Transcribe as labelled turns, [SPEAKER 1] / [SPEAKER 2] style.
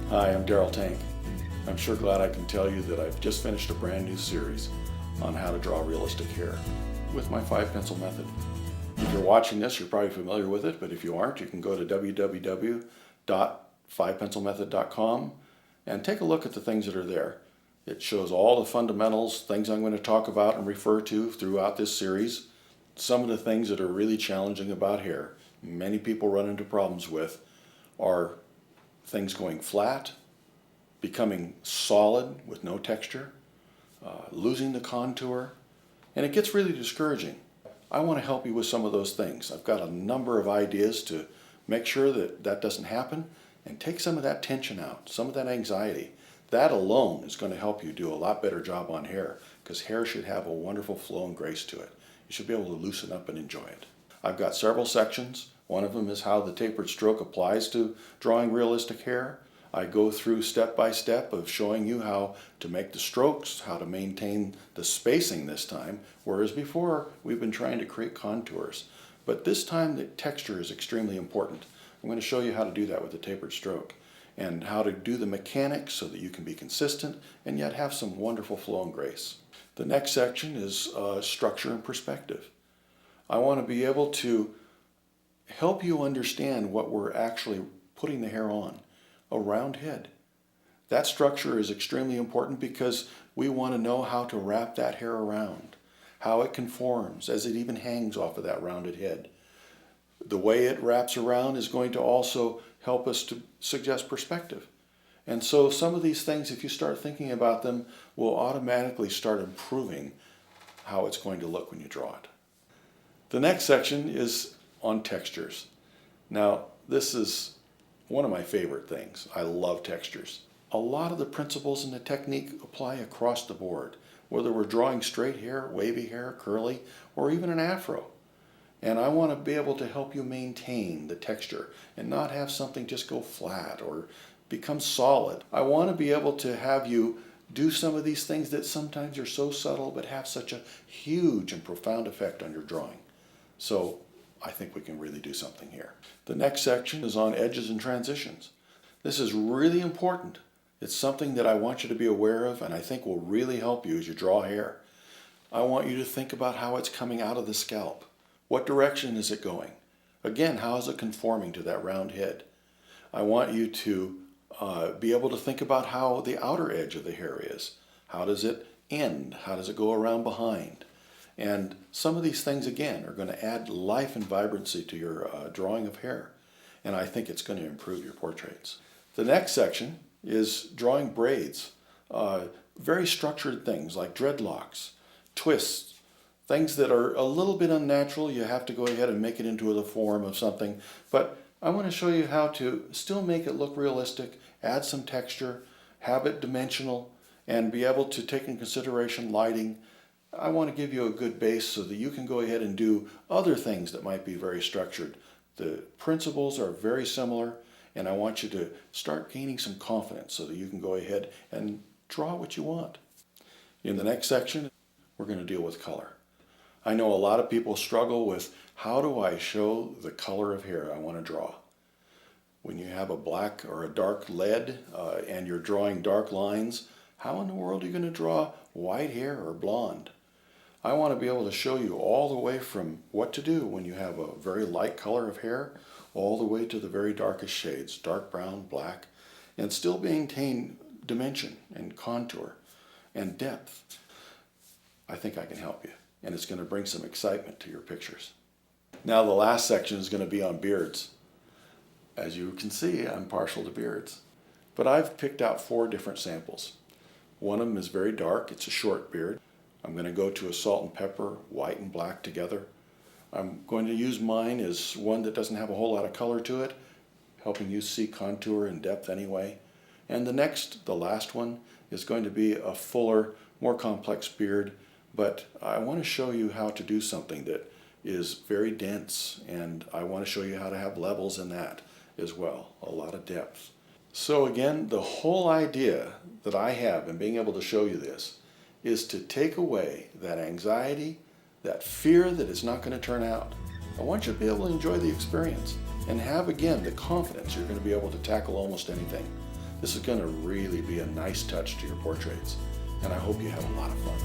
[SPEAKER 1] Hi, I'm Darrel. I'm sure glad I can tell you that I've just finished a brand new series on how to draw realistic hair with my 5-pencil method. If you're watching this, you're probably familiar with it, but if you aren't, you can go to www.5pencilmethod.com and take a look at the things that are there. It shows all the fundamentals, things I'm going to talk about and refer to throughout this series. Some of the things that are really challenging about hair, many people run into problems with, are things going flat, becoming solid with no texture, losing the contour, and it gets really discouraging. I want to help you with some of those things. I've got a number of ideas to make sure that that doesn't happen and take some of that tension out, some of that anxiety. That alone is going to help you do a lot better job on hair, because hair should have a wonderful flow and grace to it. You should be able to loosen up and enjoy it. I've got several sections. One of them is how the tapered stroke applies to drawing realistic hair. I go through step by step of showing you how to make the strokes, how to maintain the spacing this time, whereas before we've been trying to create contours. But this time the texture is extremely important. I'm going to show you how to do that with the tapered stroke and how to do the mechanics so that you can be consistent and yet have some wonderful flow and grace. The next section is structure and perspective. I want to be able to help you understand what we're actually putting the hair on. A round head. That structure is extremely important because we want to know how to wrap that hair around, how it conforms as it even hangs off of that rounded head. The way it wraps around is going to also help us to suggest perspective. And so some of these things, if you start thinking about them, will automatically start improving how it's going to look when you draw it. The next section is on textures. Now, this is one of my favorite things. I love textures. A lot of the principles and the technique apply across the board, whether we're drawing straight hair, wavy hair, curly, or even an afro. And I want to be able to help you maintain the texture and not have something just go flat or become solid. I want to be able to have you do some of these things that sometimes are so subtle but have such a huge and profound effect on your drawing. So I think we can really do something here. The next section is on edges and transitions. This is really important. It's something that I want you to be aware of and I think will really help you as you draw hair. I want you to think about how it's coming out of the scalp. What direction is it going? Again, how is it conforming to that round head? I want you to be able to think about how the outer edge of the hair is. How does it end? How does it go around behind? And some of these things, again, are going to add life and vibrancy to your drawing of hair. And I think it's going to improve your portraits. The next section is drawing braids. Very structured things like dreadlocks, twists, things that are a little bit unnatural. You have to go ahead and make it into the form of something. But I want to show you how to still make it look realistic, add some texture, have it dimensional, and be able to take into consideration lighting. I want to give you a good base so that you can go ahead and do other things that might be very structured. The principles are very similar, and I want you to start gaining some confidence so that you can go ahead and draw what you want. In the next section, we're going to deal with color. I know a lot of people struggle with how do I show the color of hair I want to draw. When you have a black or a dark lead and you're drawing dark lines, how in the world are you going to draw white hair or blonde? I want to be able to show you all the way from what to do when you have a very light color of hair all the way to the very darkest shades, dark brown, black, and still maintain dimension and contour and depth. I think I can help you, and it's going to bring some excitement to your pictures. Now the last section is going to be on beards. As you can see, I'm partial to beards, but I've picked out 4 different samples. One of them is very dark. It's a short beard. I'm going to go to a salt and pepper, white and black together. I'm going to use mine as one that doesn't have a whole lot of color to it, helping you see contour and depth anyway. And the last one, is going to be a fuller, more complex beard, but I want to show you how to do something that is very dense, and I want to show you how to have levels in that as well, a lot of depth. So again, the whole idea that I have in being able to show you this is to take away that anxiety, that fear that it's not going to turn out. I want you to be able to enjoy the experience and have, again, the confidence you're going to be able to tackle almost anything. This is going to really be a nice touch to your portraits, and I hope you have a lot of fun.